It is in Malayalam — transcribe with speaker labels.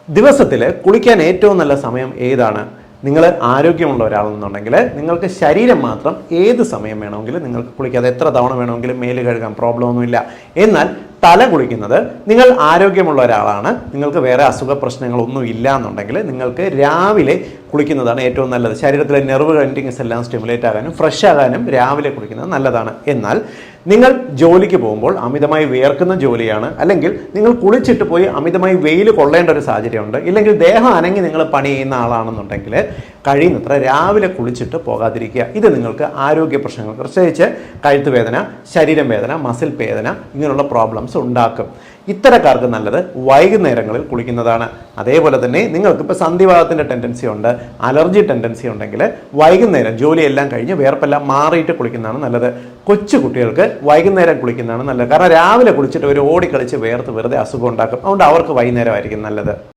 Speaker 1: ദിവസത്തിൽ കുളിക്കാൻ ഏറ്റവും നല്ല സമയം ഏതാണ്? നിങ്ങൾ ആരോഗ്യമുള്ള ഒരാളെന്നുണ്ടെങ്കിൽ നിങ്ങൾക്ക് ശരീരം മാത്രം ഏത് സമയം വേണമെങ്കിലും നിങ്ങൾക്ക് കുളിക്കാതെ എത്ര തവണ വേണമെങ്കിലും മേല് കഴുകാം, പ്രോബ്ലം ഒന്നുമില്ല. എന്നാൽ തല കുളിക്കുന്നത്, നിങ്ങൾ ആരോഗ്യമുള്ള ഒരാളാണ്, നിങ്ങൾക്ക് വേറെ അസുഖ പ്രശ്നങ്ങളൊന്നും ഇല്ല എന്നുണ്ടെങ്കിൽ നിങ്ങൾക്ക് രാവിലെ കുളിക്കുന്നതാണ് ഏറ്റവും നല്ലത്. ശരീരത്തിലെ നെർവ് എൻഡിങ്സ് എല്ലാം സ്റ്റിമുലേറ്റ് ആകാനും ഫ്രഷ് ആകാനും രാവിലെ കുളിക്കുന്നത് നല്ലതാണ്. എന്നാൽ നിങ്ങൾ ജോലിക്ക് പോകുമ്പോൾ അമിതമായി വിയർക്കുന്ന ജോലിയാണ്, അല്ലെങ്കിൽ നിങ്ങൾ കുളിച്ചിട്ട് പോയി അമിതമായി വെയിൽ കൊള്ളേണ്ട ഒരു സാഹചര്യമുണ്ട്, ഇല്ലെങ്കിൽ ദേഹം അനങ്ങി നിങ്ങൾ പണി ചെയ്യുന്ന ആളാണെന്നുണ്ടെങ്കിൽ കഴിയുന്നത്ര രാവിലെ കുളിച്ചിട്ട് പോകാതിരിക്കുക. ഇത് നിങ്ങൾക്ക് ആരോഗ്യ പ്രശ്നങ്ങൾ, പ്രത്യേകിച്ച് കഴുത്ത് വേദന, ശരീരം വേദന, മസിൽ വേദന ഇങ്ങനെയുള്ള പ്രോബ്ലംസ് ഉണ്ടാക്കും. ഇത്തരക്കാർക്ക് നല്ലത് വൈകുന്നേരങ്ങളിൽ കുളിക്കുന്നതാണ്. അതേപോലെ തന്നെ നിങ്ങൾക്കിപ്പോൾ സന്ധിവാതത്തിൻ്റെ ടെൻഡൻസി ഉണ്ട്, അലർജി ടെൻഡൻസി ഉണ്ടെങ്കിൽ വൈകുന്നേരം ജോലിയെല്ലാം കഴിഞ്ഞ് വേർപ്പെല്ലാം മാറിയിട്ട് കുളിക്കുന്നതാണ് നല്ലത്. കൊച്ചു കുട്ടികൾക്ക് വൈകുന്നേരം കുളിക്കുന്നതാണ് നല്ലത്. കാരണം രാവിലെ കുളിച്ചിട്ട് ഒരു ഓടിക്കളിച്ച് വേർത്ത് വെറുതെ അസുഖം ഉണ്ടാക്കും. അതുകൊണ്ട് അവർക്ക് വൈകുന്നേരമായിരിക്കും നല്ലത്.